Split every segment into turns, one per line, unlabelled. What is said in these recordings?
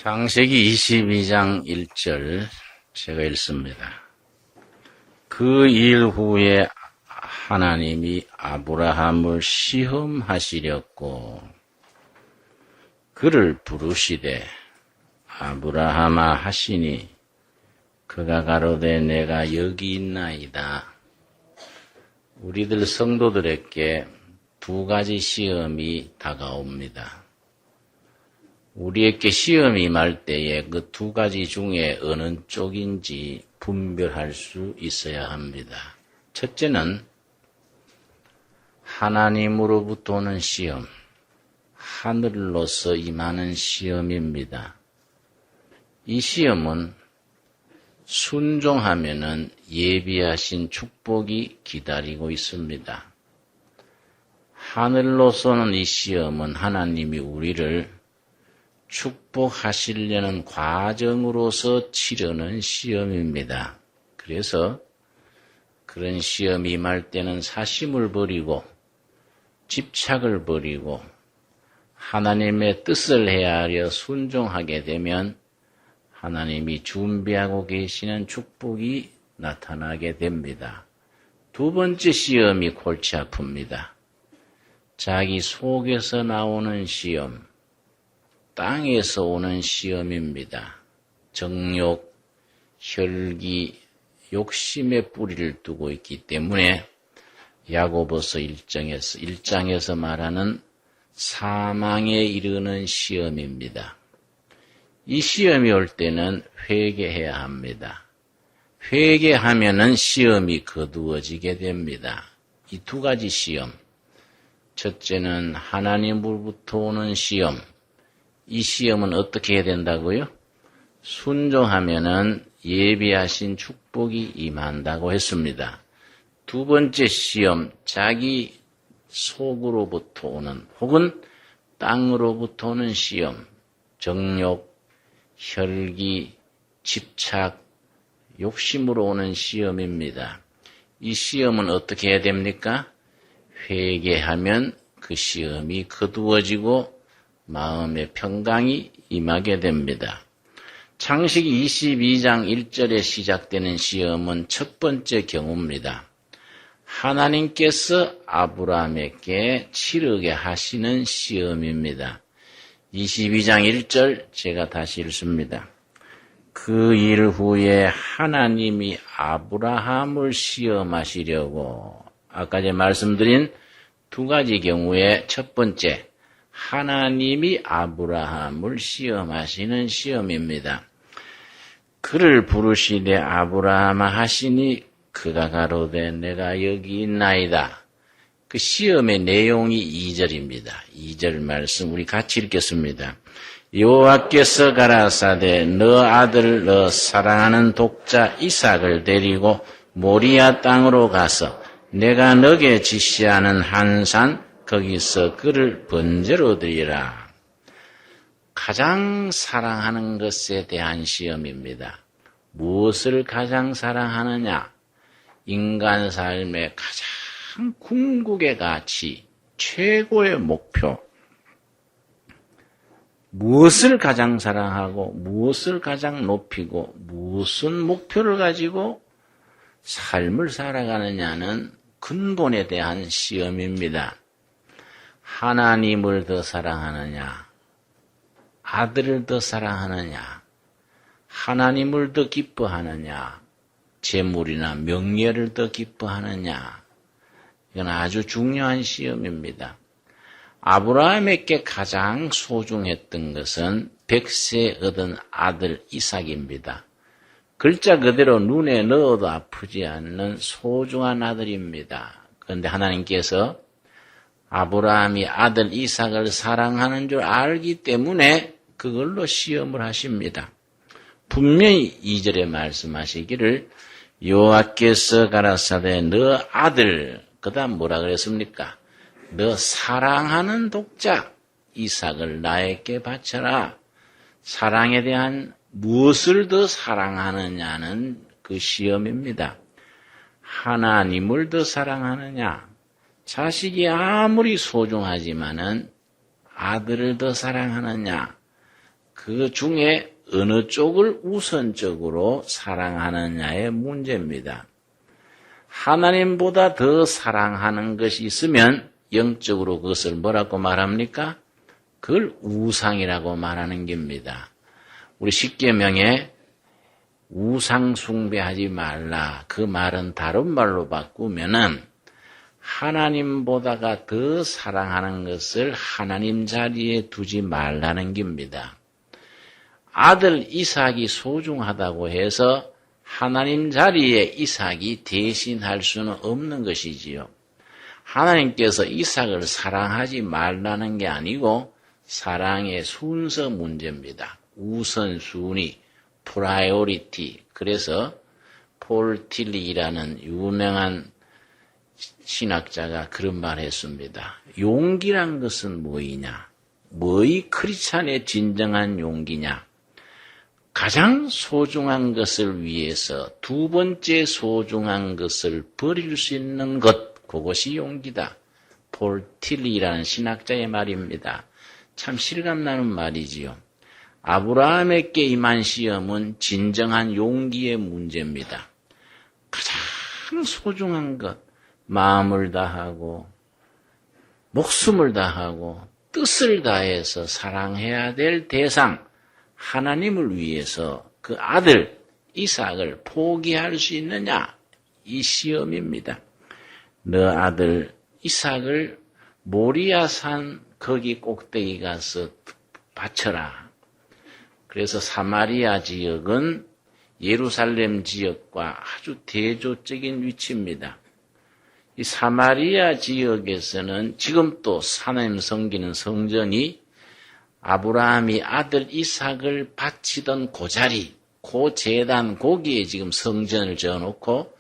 창세기 22장 1절 제가 읽습니다. 그 일 후에 하나님이 아브라함을 시험하시렸고 그를 부르시되 아브라함아 하시니 그가 가로되 내가 여기 있나이다. 우리들 성도들에게 두 가지 시험이 다가옵니다. 우리에게 시험이 임할 때에 그 두 가지 중에 어느 쪽인지 분별할 수 있어야 합니다. 첫째는 하나님으로부터 오는 시험, 하늘로서 임하는 시험입니다. 이 시험은 순종하면은 예비하신 축복이 기다리고 있습니다. 하늘로서는 이 시험은 하나님이 우리를 축복하시려는 과정으로서 치르는 시험입니다. 그래서 그런 시험이 임할 때는 사심을 버리고 집착을 버리고 하나님의 뜻을 헤아려 순종하게 되면 하나님이 준비하고 계시는 축복이 나타나게 됩니다. 두 번째 시험이 골치 아픕니다. 자기 속에서 나오는 시험, 땅에서 오는 시험입니다. 정욕, 혈기, 욕심의 뿌리를 두고 있기 때문에 야고보서 1장에서 말하는 사망에 이르는 시험입니다. 이 시험이 올 때는 회개해야 합니다. 회개하면은 시험이 거두어지게 됩니다. 이 두 가지 시험. 첫째는 하나님으로부터 오는 시험. 이 시험은 어떻게 해야 된다고요? 순종하면은 예비하신 축복이 임한다고 했습니다. 두 번째 시험, 자기 속으로부터 오는 혹은 땅으로부터 오는 시험, 정욕, 혈기, 집착, 욕심으로 오는 시험입니다. 이 시험은 어떻게 해야 됩니까? 회개하면 그 시험이 거두어지고 마음의 평강이 임하게 됩니다. 창세기 22장 1절에 시작되는 시험은 첫 번째 경우입니다. 하나님께서 아브라함에게 치르게 하시는 시험입니다. 22장 1절 제가 다시 읽습니다. 그 일 후에 하나님이 아브라함을 시험하시려고 아까 제가 말씀드린 두 가지 경우에 첫 번째 하나님이 아브라함을 시험하시는 시험입니다. 그를 부르시되 아브라함아 하시니 그가 가로되 내가 여기 있나이다. 그 시험의 내용이 2절입니다. 2절 말씀 우리 같이 읽겠습니다. 여호와께서 가라사대 너 아들 너 사랑하는 독자 이삭을 데리고 모리아 땅으로 가서 내가 너게 지시하는 한 산 거기서 그를 번제로 드리라. 가장 사랑하는 것에 대한 시험입니다. 무엇을 가장 사랑하느냐? 인간 삶의 가장 궁극의 가치, 최고의 목표. 무엇을 가장 사랑하고 무엇을 가장 높이고 무슨 목표를 가지고 삶을 살아가느냐는 근본에 대한 시험입니다. 하나님을 더 사랑하느냐, 아들을 더 사랑하느냐, 하나님을 더 기뻐하느냐, 재물이나 명예를 더 기뻐하느냐, 이건 아주 중요한 시험입니다. 아브라함에게 가장 소중했던 것은 100세 얻은 아들 이삭입니다. 글자 그대로 눈에 넣어도 아프지 않는 소중한 아들입니다. 그런데 하나님께서 아브라함이 아들 이삭을 사랑하는 줄 알기 때문에 그걸로 시험을 하십니다. 분명히 2절에 말씀하시기를 여호와께서 가라사대 너 아들 그 다음 뭐라 그랬습니까? 너 사랑하는 독자 이삭을 나에게 바쳐라. 사랑에 대한 무엇을 더 사랑하느냐는 그 시험입니다. 하나님을 더 사랑하느냐? 자식이 아무리 소중하지만은 아들을 더 사랑하느냐? 그 그 중에 어느 쪽을 우선적으로 사랑하느냐의 문제입니다. 하나님보다 더 사랑하는 것이 있으면 영적으로 그것을 뭐라고 말합니까? 그걸 우상이라고 말하는 겁니다. 우리 십계명에 우상 숭배하지 말라. 그 말은 다른 말로 바꾸면은 하나님보다가 더 사랑하는 것을 하나님 자리에 두지 말라는 겁니다. 아들 이삭이 소중하다고 해서 하나님 자리에 이삭이 대신할 수는 없는 것이지요. 하나님께서 이삭을 사랑하지 말라는 게 아니고 사랑의 순서 문제입니다. 우선순위, 프라이오리티. 그래서 폴 틸리라는 유명한 신학자가 그런 말을 했습니다. 용기란 것은 뭐이냐? 뭐의 크리스찬의 진정한 용기냐? 가장 소중한 것을 위해서 두 번째 소중한 것을 버릴 수 있는 것, 그것이 용기다. 폴 틸리라는 신학자의 말입니다. 참 실감나는 말이지요. 아브라함에게 임한 시험은 진정한 용기의 문제입니다. 가장 소중한 것, 마음을 다하고 목숨을 다하고 뜻을 다해서 사랑해야 될 대상, 하나님을 위해서 그 아들 이삭을 포기할 수 있느냐? 이 시험입니다. 너 아들 이삭을 모리아산 거기 꼭대기 가서 바쳐라. 그래서 사마리아 지역은 예루살렘 지역과 아주 대조적인 위치입니다. 이 사마리아 지역에서는 지금 또 하나님 섬기는 성전이 아브라함이 아들 이삭을 바치던 그 자리, 그 제단 거기에 지금 성전을 지어놓고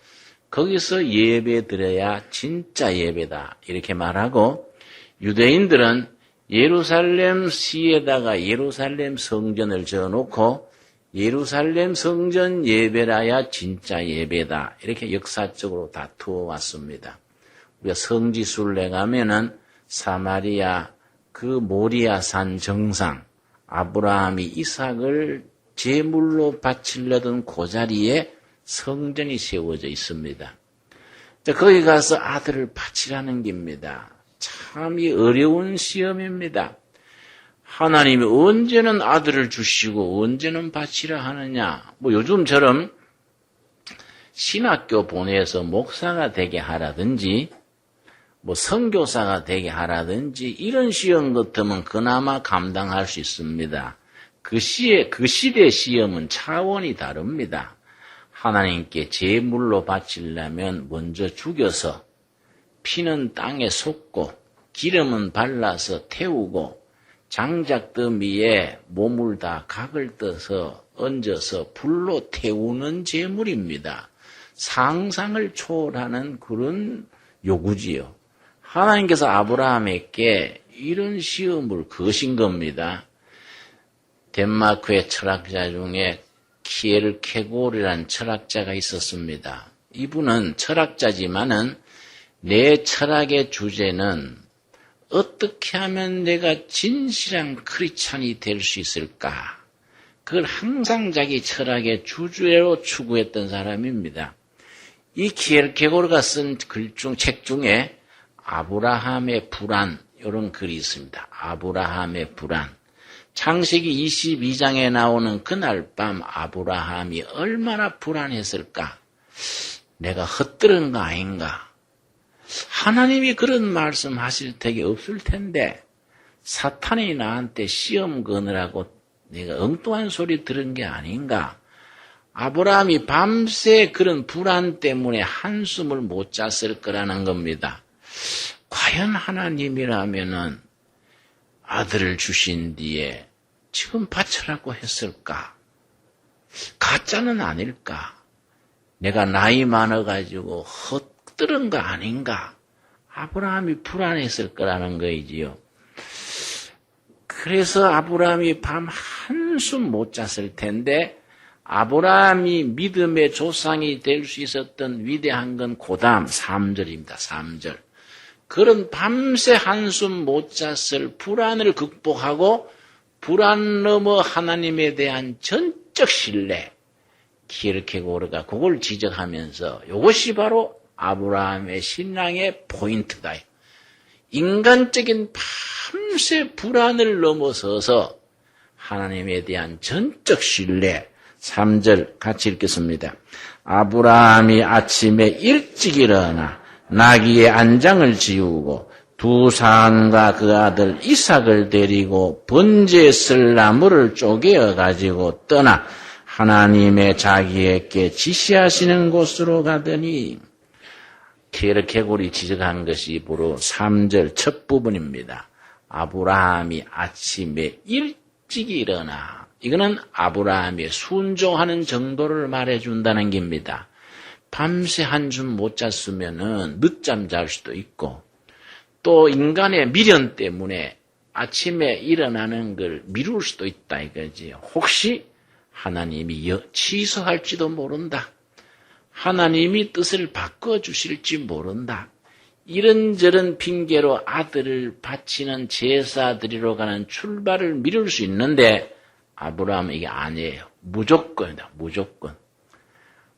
거기서 예배 드려야 진짜 예배다 이렇게 말하고, 유대인들은 예루살렘 시에다가 예루살렘 성전을 지어놓고 예루살렘 성전 예배라야 진짜 예배다 이렇게 역사적으로 다투어 왔습니다. 우리가 성지순례 가면은 사마리아 그 모리아산 정상, 아브라함이 이삭을 제물로 바치려던 그 자리에 성전이 세워져 있습니다. 거기 가서 아들을 바치라는 겁니다. 참 이 어려운 시험입니다. 하나님이 언제는 아들을 주시고 언제는 바치라 하느냐. 요즘처럼 신학교 보내서 목사가 되게 하라든지 선교사가 되게 하라든지 이런 시험 같으면 그나마 감당할 수 있습니다. 그 시대 시험은 차원이 다릅니다. 하나님께 제물로 바치려면 먼저 죽여서 피는 땅에 쏟고 기름은 발라서 태우고 장작더미에 몸을 다 각을 떠서 얹어서 불로 태우는 제물입니다. 상상을 초월하는 그런 요구지요. 하나님께서 아브라함에게 이런 시험을 거신 겁니다. 덴마크의 철학자 중에 키에르케고르라는 철학자가 있었습니다. 이분은 철학자지만은 내 철학의 주제는 어떻게 하면 내가 진실한 크리스찬이 될 수 있을까? 그걸 항상 자기 철학의 주제로 추구했던 사람입니다. 이 키에르케고르가 쓴 책 중에 아브라함의 불안 이런 글이 있습니다. 아브라함의 불안. 창세기 22장에 나오는 그날 밤 아브라함이 얼마나 불안했을까? 내가 헛들은 거 아닌가? 하나님이 그런 말씀하실 택이 없을 텐데 사탄이 나한테 시험 거느라고 내가 엉뚱한 소리 들은 게 아닌가? 아브라함이 밤새 그런 불안 때문에 한숨을 못 잤을 거라는 겁니다. 과연 하나님이라면은 아들을 주신 뒤에 지금 바쳐라고 했을까? 가짜는 아닐까? 내가 나이 많아가지고 헛들은 거 아닌가? 아브라함이 불안했을 거라는 거이지요. 그래서 아브라함이 밤 한숨 못 잤을 텐데 아브라함이 믿음의 조상이 될 수 있었던 위대한 건 그다음 3절입니다. 3절. 그런 밤새 한숨 못 잤을 불안을 극복하고 불안 넘어 하나님에 대한 전적 신뢰, 키르케고르가 그걸 지적하면서 이것이 바로 아브라함의 신앙의 포인트다. 인간적인 밤새 불안을 넘어서서 하나님에 대한 전적 신뢰. 3절 같이 읽겠습니다. 아브라함이 아침에 일찍 일어나 나귀의 안장을 지우고 두 사람과 그 아들 이삭을 데리고 번제에 쓸 나무를 쪼개어 가지고 떠나 하나님의 자기에게 지시하시는 곳으로 가더니, 케르케고르이 지적한 것이 바로 3절 첫 부분입니다. 아브라함이 아침에 일찍 일어나. 이거는 아브라함이 순종하는 정도를 말해준다는 겁니다. 밤새 한숨 못 잤으면은 늦잠 잘 수도 있고, 또 인간의 미련 때문에 아침에 일어나는 걸 미룰 수도 있다 이거지. 혹시 하나님이 취소할지도 모른다. 하나님이 뜻을 바꿔주실지 모른다. 이런저런 핑계로 아들을 바치는 제사 드리러 가는 출발을 미룰 수 있는데 아브라함은 이게 아니에요. 무조건이다. 무조건.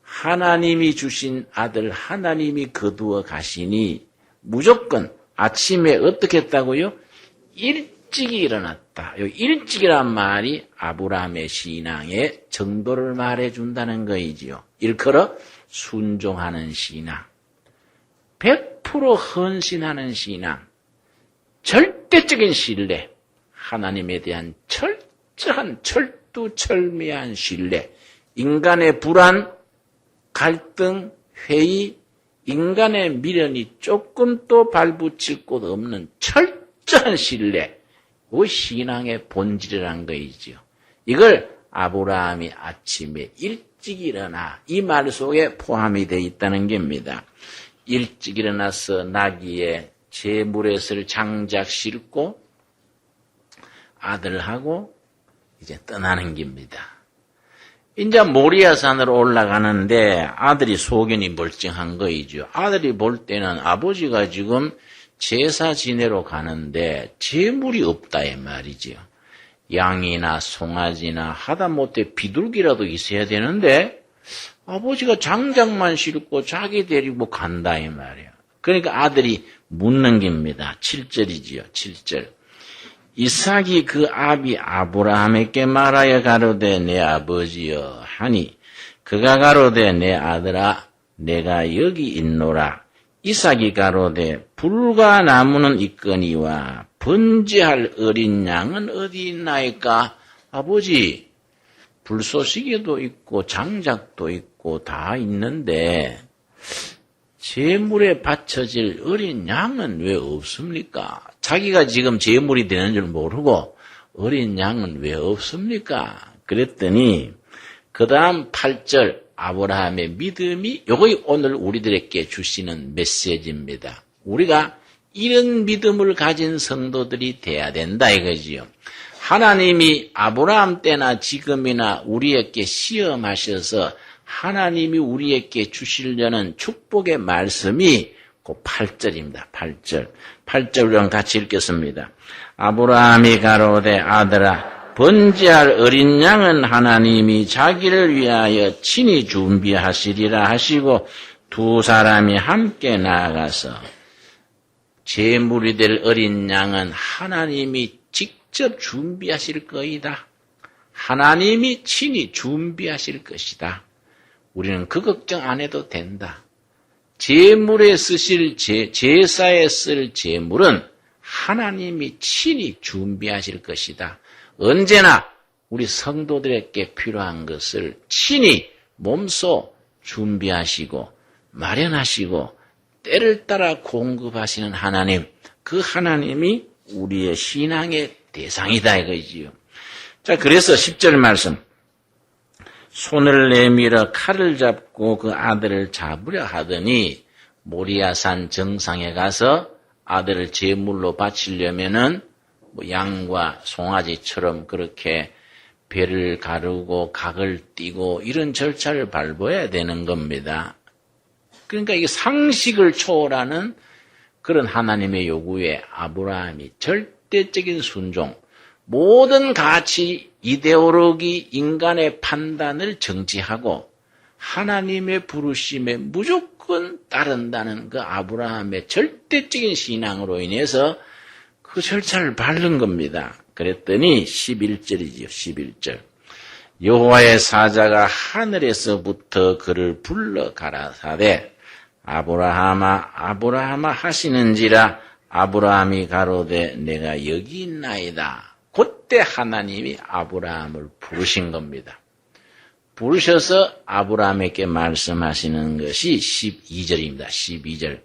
하나님이 주신 아들 하나님이 거두어 가시니 무조건 아침에 어떻게 했다고요? 일찍 일어났다. 이 일찍이란 말이 아브라함의 신앙의 정도를 말해준다는 거이지요. 일컬어 순종하는 신앙, 100% 헌신하는 신앙, 절대적인 신뢰, 하나님에 대한 철저한 철두철미한 신뢰, 인간의 불안, 갈등, 회의, 인간의 미련이 조금 또 발붙일 곳 없는 철저한 신뢰, 그 신앙의 본질이란 거이지요. 이걸 아브라함이 아침에 일찍 일어나 이 말 속에 포함이 되어 있다는 겁니다. 일찍 일어나서 나귀에 제물에서 장작 싣고 아들하고 이제 떠나는 겁니다. 이제 모리아산으로 올라가는데 아들이 소견이 멀쩡한 거이죠. 아들이 볼 때는 아버지가 지금 제사 지내러 가는데 제물이 없다 이 말이죠. 양이나 송아지나 하다못해 비둘기라도 있어야 되는데 아버지가 장작만 싣고 자기 데리고 간다 이 말이에요. 그러니까 아들이 묻는 겁니다. 7절이지요. 7절. 이삭이 그 아비 아브라함에게 말하여 가로되 내 아버지여 하니 그가 가로되 내 아들아 내가 여기 있노라. 이삭이 가로되 불과 나무는 있거니와 번제할 어린 양은 어디 있나이까? 아버지, 불쏘시개도 있고 장작도 있고 다 있는데 제물에 바쳐질 어린 양은 왜 없습니까? 자기가 지금 제물이 되는 줄 모르고 어린 양은 왜 없습니까? 그랬더니 그 다음 8절 아브라함의 믿음이 요거 오늘 우리들에게 주시는 메시지입니다. 우리가 이런 믿음을 가진 성도들이 돼야 된다 이거지요. 하나님이 아브라함 때나 지금이나 우리에게 시험하셔서 하나님이 우리에게 주시려는 축복의 말씀이 그 8절입니다. 8절. 8절을 같이 읽겠습니다. 아브라함이 가로되 아들아 번제할 어린 양은 하나님이 자기를 위하여 친히 준비하시리라 하시고 두 사람이 함께 나아가서 제물이 될 어린 양은 하나님이 직접 준비하실 거이다. 하나님이 친히 준비하실 것이다. 우리는 그 걱정 안 해도 된다. 제물에 쓰실 제사에 쓸 제물은 하나님이 친히 준비하실 것이다. 언제나 우리 성도들에게 필요한 것을 친히 몸소 준비하시고 마련하시고 때를 따라 공급하시는 하나님, 그 하나님이 우리의 신앙의 대상이다 이거지요. 자, 그래서 10절 말씀. 손을 내밀어 칼을 잡고 그 아들을 잡으려 하더니 모리아산 정상에 가서 아들을 제물로 바치려면은 양과 송아지처럼 그렇게 배를 가르고 각을 띠고 이런 절차를 밟아야 되는 겁니다. 그러니까 이게 상식을 초월하는 그런 하나님의 요구에 아브라함이 절대적인 순종, 모든 가치, 이데올로기, 인간의 판단을 정지하고 하나님의 부르심에 무조건 따른다는 그 아브라함의 절대적인 신앙으로 인해서 그 절차를 밟는 겁니다. 그랬더니 11절이지요. 11절. 여호와의 사자가 하늘에서부터 그를 불러 가라사대 아브라함아 아브라함아 하시는지라 아브라함이 가로되 내가 여기 있나이다. 그때 하나님이 아브라함을 부르신 겁니다. 부르셔서 아브라함에게 말씀하시는 것이 12절입니다. 12절.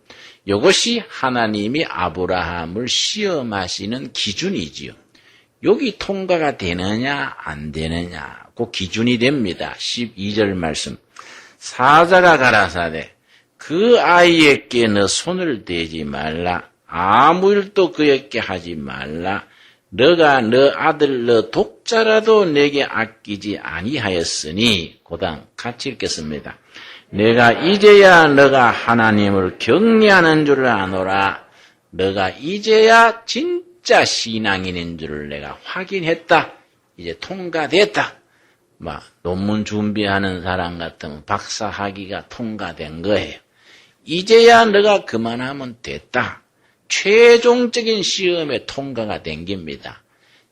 이것이 하나님이 아브라함을 시험하시는 기준이지요. 여기 통과가 되느냐 안 되느냐 그 기준이 됩니다. 12절 말씀. 사자가 가라사대 그 아이에게 너 손을 대지 말라. 아무 일도 그에게 하지 말라. 너가 너 아들 너 독자라도 내게 아끼지 아니하였으니 고당 같이 읽겠습니다. 내가 이제야 너가 하나님을 경외하는 줄을 아노라. 너가 이제야 진짜 신앙인인 줄을 내가 확인했다. 이제 통과됐다. 논문 준비하는 사람 같으면 박사학위가 통과된 거예요. 이제야 너가 그만하면 됐다. 최종적인 시험에 통과가 된 겁니다.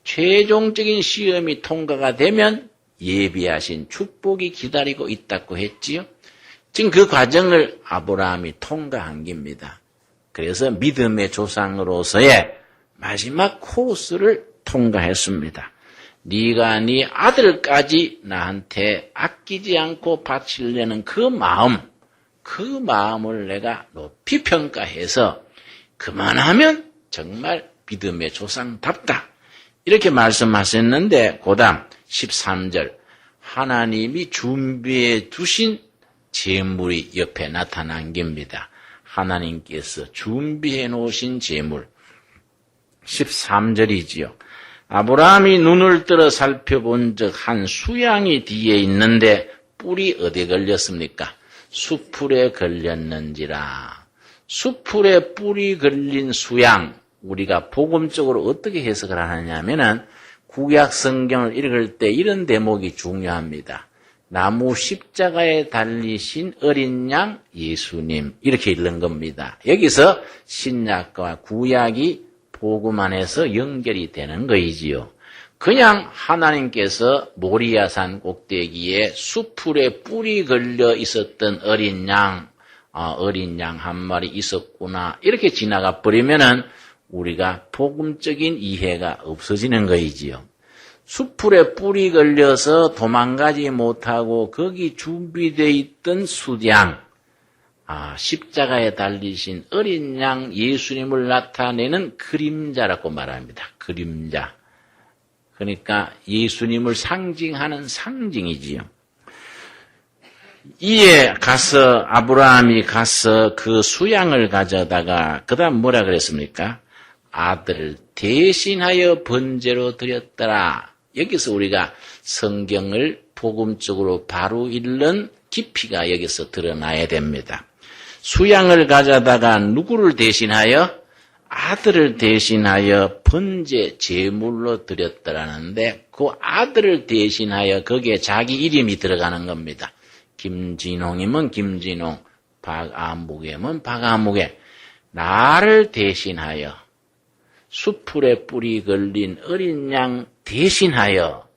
최종적인 시험이 통과가 되면 예비하신 축복이 기다리고 있다고 했지요. 지금 그 과정을 아브라함이 통과한 겁니다. 그래서 믿음의 조상으로서의 마지막 코스를 통과했습니다. 네가 네 아들까지 나한테 아끼지 않고 바치려는 그 마음을 내가 높이 평가해서 그만하면 정말 믿음의 조상답다. 이렇게 말씀하셨는데 그다음 13절 하나님이 준비해 두신 제물이 옆에 나타난 겁니다. 하나님께서 준비해 놓으신 제물 13절이지요. 아브라함이 눈을 들어 살펴본 적 한 수양이 뒤에 있는데 뿔이 어디에 걸렸습니까? 수풀에 걸렸는지라. 수풀에 뿔이 걸린 수양, 우리가 복음적으로 어떻게 해석을 하느냐면은 구약 성경을 읽을 때 이런 대목이 중요합니다. 나무 십자가에 달리신 어린 양 예수님 이렇게 읽는 겁니다. 여기서 신약과 구약이 복음 안에서 연결이 되는 거이지요. 그냥 하나님께서 모리아산 꼭대기에 수풀에 뿔이 걸려 있었던 어린 양 한 마리 있었구나 이렇게 지나가 버리면은 우리가 복음적인 이해가 없어지는 거이지요. 수풀에 뿔이 걸려서 도망가지 못하고 거기 준비되어 있던 수양, 십자가에 달리신 어린 양 예수님을 나타내는 그림자라고 말합니다. 그림자. 그러니까 예수님을 상징하는 상징이지요. 이에 아브라함이 가서 그 수양을 가져다가 그 다음 뭐라 그랬습니까? 아들을 대신하여 번제로 드렸더라. 여기서 우리가 성경을 복음적으로 바로 읽는 깊이가 여기서 드러나야 됩니다. 수양을 가져다가 누구를 대신하여? 아들을 대신하여 번제 제물로 드렸더라는데 그 아들을 대신하여 거기에 자기 이름이 들어가는 겁니다. 김진홍이면 김진홍, 박아무개면 박아무개. 나를 대신하여 수풀에 뿔이 걸린 어린 양 대신하여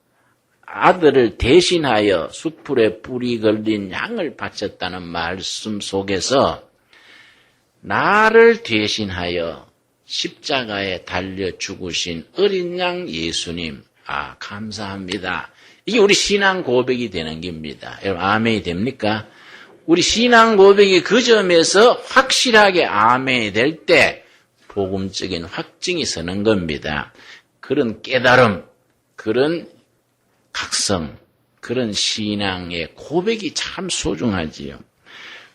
아들을 대신하여 수풀에 뿔이 걸린 양을 바쳤다는 말씀 속에서 나를 대신하여 십자가에 달려 죽으신 어린 양 예수님, 감사합니다. 이게 우리 신앙 고백이 되는 겁니다. 여러분 아멘이 됩니까? 우리 신앙 고백이 그 점에서 확실하게 아멘이 될 때 복음적인 확증이 서는 겁니다. 그런 깨달음, 그런 각성, 그런 신앙의 고백이 참 소중하지요.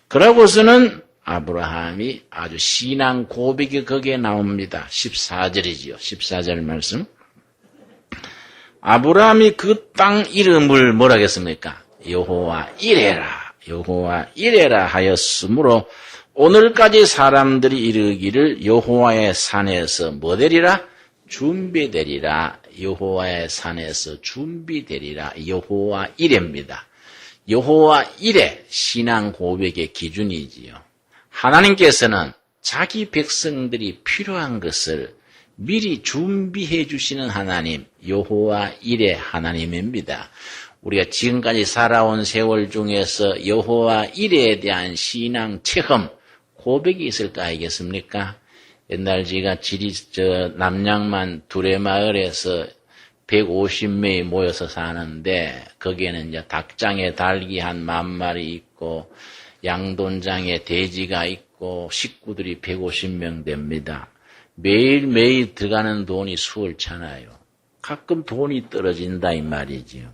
그러고서는 아브라함이 아주 신앙 고백이 거기에 나옵니다. 14절이지요. 14절 말씀. 아브라함이 그 땅 이름을 뭐라 했습니까? 여호와 이레라 하였으므로 오늘까지 사람들이 이르기를 여호와의 산에서 뭐 되리라? 준비되리라. 여호와의 산에서 준비되리라. 여호와 이레입니다. 여호와 이레, 신앙 고백의 기준이지요. 하나님께서는 자기 백성들이 필요한 것을 미리 준비해 주시는 하나님, 여호와 이레 하나님입니다. 우리가 지금까지 살아온 세월 중에서 여호와 이레에 대한 신앙 체험, 고백이 있을까 알겠습니까? 옛날 제가 남양만 두레마을에서 150명이 모여서 사는데 거기에는 이제 닭장에 닭이 한 10,000마리 있고 양돈장에 돼지가 있고 식구들이 150명 됩니다. 매일매일 들어가는 돈이 수월찮아요. 가끔 돈이 떨어진다 이 말이지요.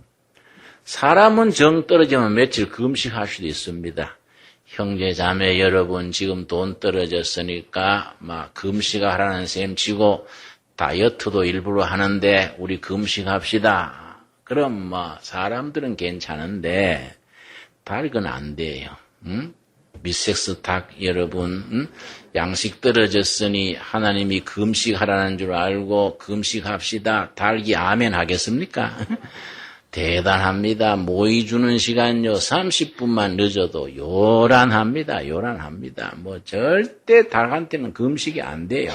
사람은 정 떨어지면 며칠 금식할 수도 있습니다. 형제 자매 여러분 지금 돈 떨어졌으니까 막 금식하라는 셈 치고 다이어트도 일부러 하는데 우리 금식합시다. 그럼 뭐 사람들은 괜찮은데 닭은 안 돼요. 응? 미섹스 닭 여러분 양식 떨어졌으니 하나님이 금식하라는 줄 알고 금식합시다. 닭이 아멘 하겠습니까? 대단합니다. 모이 주는 시간요 30분만 늦어도 요란합니다. 요란합니다. 뭐 절대 닭한테는 금식이 안 돼요.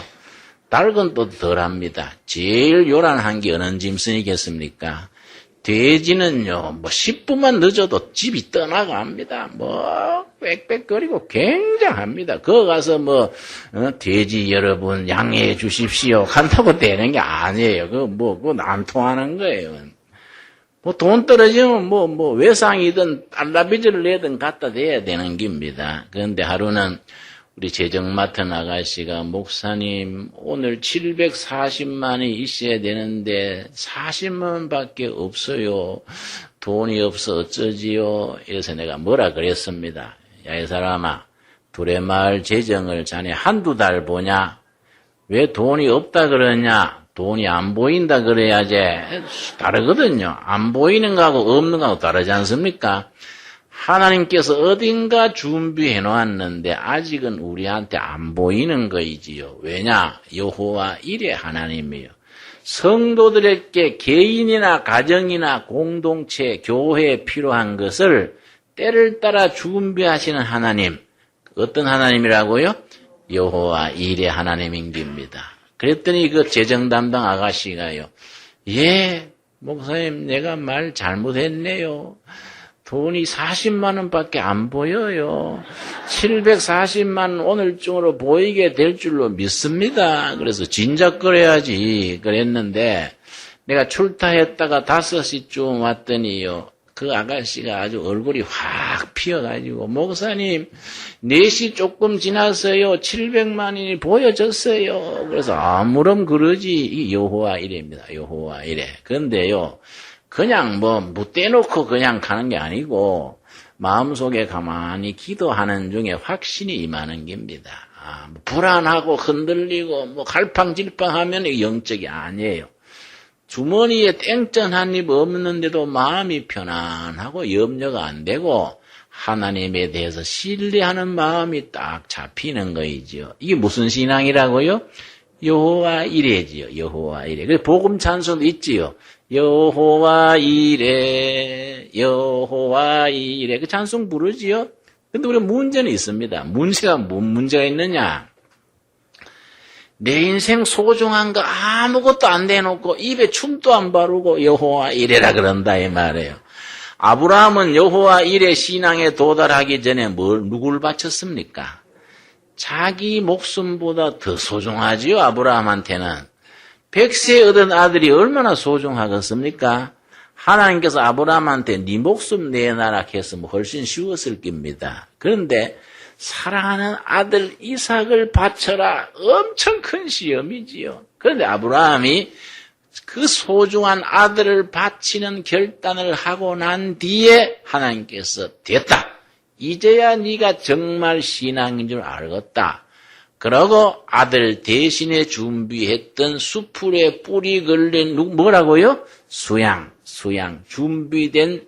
닭은 또 덜합니다. 제일 요란한 게 어느 짐승이겠습니까? 돼지는요, 뭐 10분만 늦어도 집이 떠나갑니다. 뭐 빽빽거리고 굉장합니다. 거기 가서 돼지 여러분 양해해 주십시오. 간다고 되는 게 아니에요. 그거 안 통하는 거예요. 뭐 돈 떨어지면 외상이든 달라비즈를 내든 갖다 대야 되는 겁니다. 그런데 하루는 우리 재정 맡은 아가씨가 목사님 오늘 740만이 있어야 되는데 40만 밖에 없어요. 돈이 없어 어쩌지요? 이래서 내가 뭐라 그랬습니다. 야 이 사람아 두레마을 재정을 자네 한두 달 보냐? 왜 돈이 없다 그러냐? 돈이 안 보인다 그래야지. 다르거든요. 안 보이는 거하고 없는 거하고 다르지 않습니까? 하나님께서 어딘가 준비해 놓았는데 아직은 우리한테 안 보이는 거이지요. 왜냐? 여호와 이레 하나님이요. 성도들에게 개인이나 가정이나 공동체, 교회에 필요한 것을 때를 따라 준비하시는 하나님. 어떤 하나님이라고요? 여호와 이레 하나님인 겁니다. 그랬더니 그 재정 담당 아가씨가요. 예, 목사님 내가 말 잘못했네요. 돈이 40만 원밖에 안 보여요. 740만 오늘중으로 보이게 될 줄로 믿습니다. 그래서 진작거려야지 그랬는데 내가 출타했다가 5시쯤 왔더니요. 그 아가씨가 아주 얼굴이 확 피어가지고 목사님 4시 조금 지났어요. 700만 원이 보여졌어요. 그래서 아무렴 그러지. 이 여호와 이레입니다. 여호와 이레. 그런데요. 그냥 떼놓고 그냥 가는 게 아니고 마음속에 가만히 기도하는 중에 확신이 임하는 겁니다. 불안하고 흔들리고 갈팡질팡하면 영적이 아니에요. 주머니에 땡전 한 입 없는데도 마음이 편안하고 염려가 안 되고 하나님에 대해서 신뢰하는 마음이 딱 잡히는 거이죠. 이게 무슨 신앙이라고요? 여호와 이레지요. 여호와 이레. 그래서 복음 찬송도 있지요. 여호와 이레, 여호와 이레. 그 찬송 부르지요. 근데 우리 문제는 있습니다. 문제가 뭔 문제가 있느냐? 내 인생 소중한 거 아무것도 안 대놓고 입에 춤도 안 바르고 여호와 이레라 그런다 이 말이에요. 아브라함은 여호와 이레 신앙에 도달하기 전에 누굴 바쳤습니까? 자기 목숨보다 더 소중하지요. 아브라함한테는 100세 얻은 아들이 얼마나 소중하겠습니까? 하나님께서 아브라함한테 네 목숨 내놔라 했으면 훨씬 쉬웠을 겁니다. 그런데 사랑하는 아들 이삭을 바쳐라. 엄청 큰 시험이지요. 그런데 아브라함이 그 소중한 아들을 바치는 결단을 하고 난 뒤에 하나님께서 됐다. 이제야 네가 정말 신앙인 줄 알겠다. 그러고 아들 대신에 준비했던 수풀에 뿌리 걸린 뭐라고요? 수양. 준비된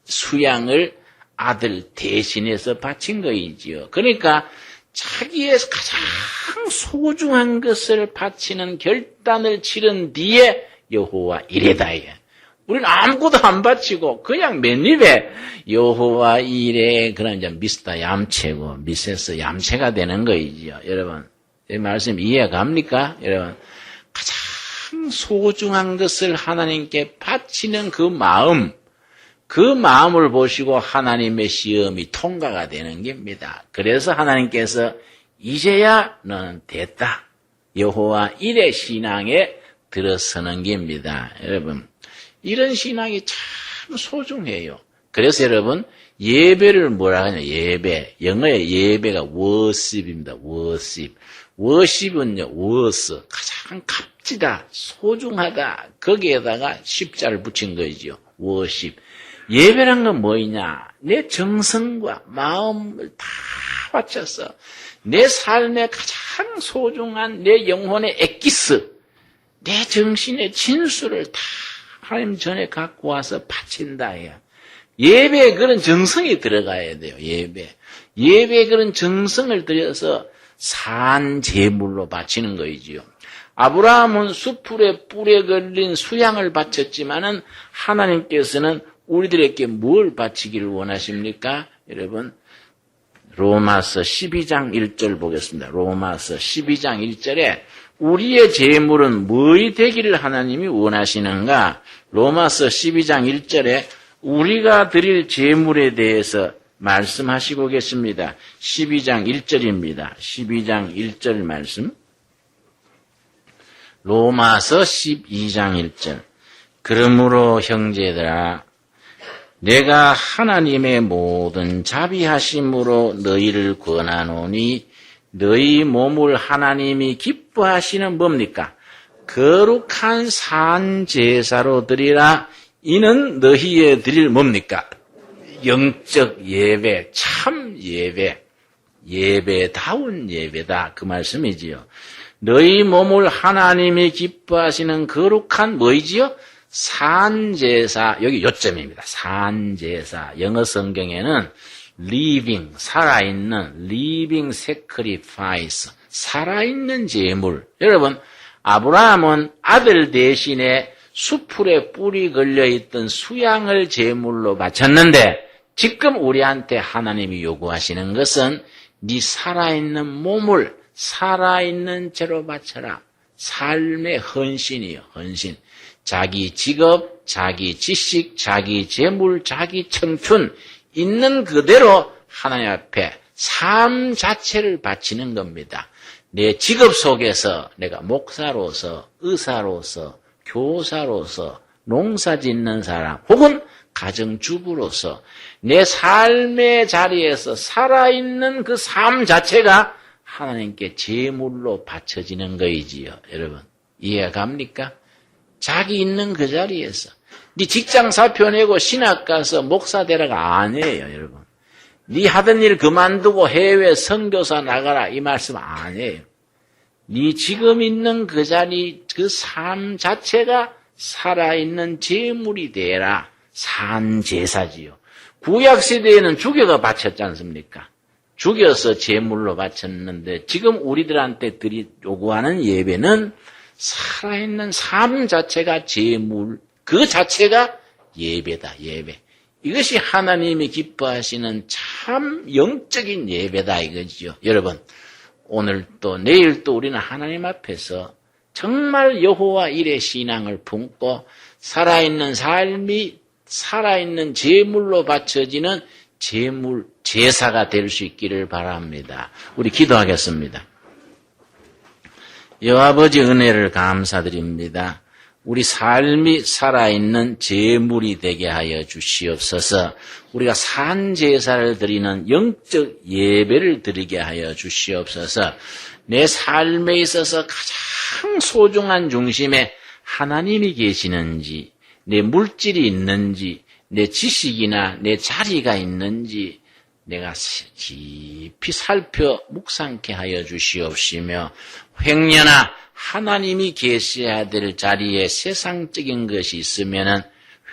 수양을 아들 대신해서 바친 거이지요. 그러니까 자기의 가장 소중한 것을 바치는 결단을 치른 뒤에 여호와 이레다. 우리는 아무것도 안 바치고 그냥 맨입에 여호와 이레 그런 이제 미스터 얌체고 미세스 얌체가 되는 거이지요. 여러분 이 말씀 이해가 갑니까? 여러분 가장 소중한 것을 하나님께 바치는 그 마음을 보시고 하나님의 시험이 통과가 되는 겁니다. 그래서 하나님께서 이제야 너는 됐다. 여호와 이레 신앙에 들어서는 겁니다. 여러분 이런 신앙이 참 소중해요. 그래서 여러분 예배를 뭐라 하냐 예배 영어의 예배가 worship입니다. worship은요 워스 가장 값지다 소중하다 거기에다가 십자를 붙인 거죠. worship 예배란 건 뭐이냐 내 정성과 마음을 다 바쳐서 내 삶의 가장 소중한 내 영혼의 엑기스 내 정신의 진수를 다 하나님 전에 갖고 와서 바친다. 예배에 그런 정성이 들어가야 돼요. 예배에 그런 정성을 들여서 산 제물로 바치는 거이지요. 아브라함은 숯불에 뿔에 걸린 수양을 바쳤지만은 하나님께서는 우리들에게 뭘 바치기를 원하십니까? 여러분 로마서 12장 1절 보겠습니다. 로마서 12장 1절에 우리의 제물은 뭐이 되기를 하나님이 원하시는가? 로마서 12장 1절에 우리가 드릴 제물에 대해서 말씀하시고 계십니다. 12장 1절입니다. 12장 1절 말씀. 로마서 12장 1절. 그러므로 형제들아 내가 하나님의 모든 자비하심으로 너희를 권하노니 너희 몸을 하나님이 기뻐하시는 뭡니까? 거룩한 산 제사로 드리라. 이는 너희의 드릴 뭡니까? 영적 예배, 참 예배, 예배다운 예배다. 그 말씀이지요. 너희 몸을 하나님이 기뻐하시는 거룩한 뭐이지요? 산제사, 여기 요점입니다. 산제사. 영어 성경에는 living, 살아있는, living sacrifice, 살아있는 제물. 여러분, 아브라함은 아들 대신에 수풀에 뿔이 걸려있던 수양을 제물로 바쳤는데 지금 우리한테 하나님이 요구하시는 것은 네 살아있는 몸을 살아있는 죄로 바쳐라. 삶의 헌신이요, 헌신. 자기 직업, 자기 지식, 자기 재물, 자기 청춘 있는 그대로 하나님 앞에 삶 자체를 바치는 겁니다. 내 직업 속에서 내가 목사로서, 의사로서, 교사로서, 농사 짓는 사람 혹은 가정주부로서 내 삶의 자리에서 살아있는 그 삶 자체가 하나님께 제물로 바쳐지는 거이지요. 여러분 이해가 갑니까? 자기 있는 그 자리에서 네 직장 사표 내고 신학 가서 목사 되라가 아니에요. 여러분 네 하던 일 그만두고 해외 선교사 나가라 이 말씀 아니에요. 네 지금 있는 그 자리 그 삶 자체가 살아있는 제물이 되라. 산제사지요. 구약시대에는 죽여가 바쳤지 않습니까? 죽여서 제물로 바쳤는데 지금 우리들한테 요구하는 예배는 살아있는 삶 자체가 제물, 그 자체가 예배다, 예배. 이것이 하나님이 기뻐하시는 참 영적인 예배다 이거지요. 여러분, 오늘 또 내일 또 우리는 하나님 앞에서 정말 여호와 일의 신앙을 품고 살아있는 삶이 살아있는 제물로 바쳐지는 제물, 제사가 될 수 있기를 바랍니다. 우리 기도하겠습니다. 여호와아버지 은혜를 감사드립니다. 우리 삶이 살아있는 제물이 되게 하여 주시옵소서. 우리가 산제사를 드리는 영적 예배를 드리게 하여 주시옵소서. 내 삶에 있어서 가장 소중한 중심에 하나님이 계시는지, 내 물질이 있는지, 내 지식이나 내 자리가 있는지 내가 깊이 살펴 묵상케 하여 주시옵시며 횡년아 하나님이 계셔야 될 자리에 세상적인 것이 있으면은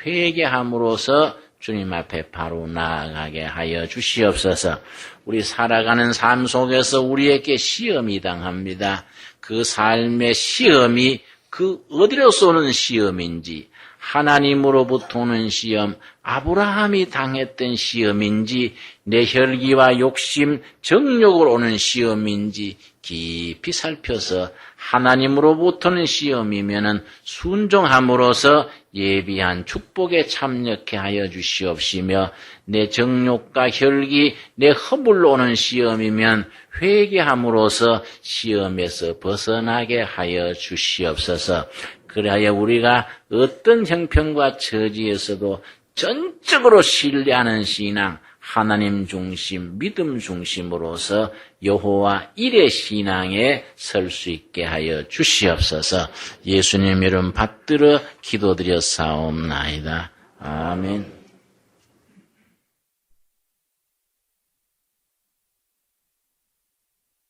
회개함으로써 주님 앞에 바로 나아가게 하여 주시옵소서. 우리 살아가는 삶 속에서 우리에게 시험이 당합니다. 그 삶의 시험이 그 어디로서 오는 시험인지, 하나님으로부터 오는 시험, 아브라함이 당했던 시험인지, 내 혈기와 욕심, 정욕으로 오는 시험인지 깊이 살펴서 하나님으로부터는 시험이면은 순종함으로써 예비한 축복에 참여케 하여 주시옵시며, 내 정욕과 혈기, 내 허물로 오는 시험이면 회개함으로써 시험에서 벗어나게 하여 주시옵소서. 그리하여 우리가 어떤 형편과 처지에서도 전적으로 신뢰하는 신앙, 하나님 중심, 믿음 중심으로서 여호와 일의 신앙에 설 수 있게 하여 주시옵소서. 예수님 이름 받들어 기도드려 사옵나이다. 아멘.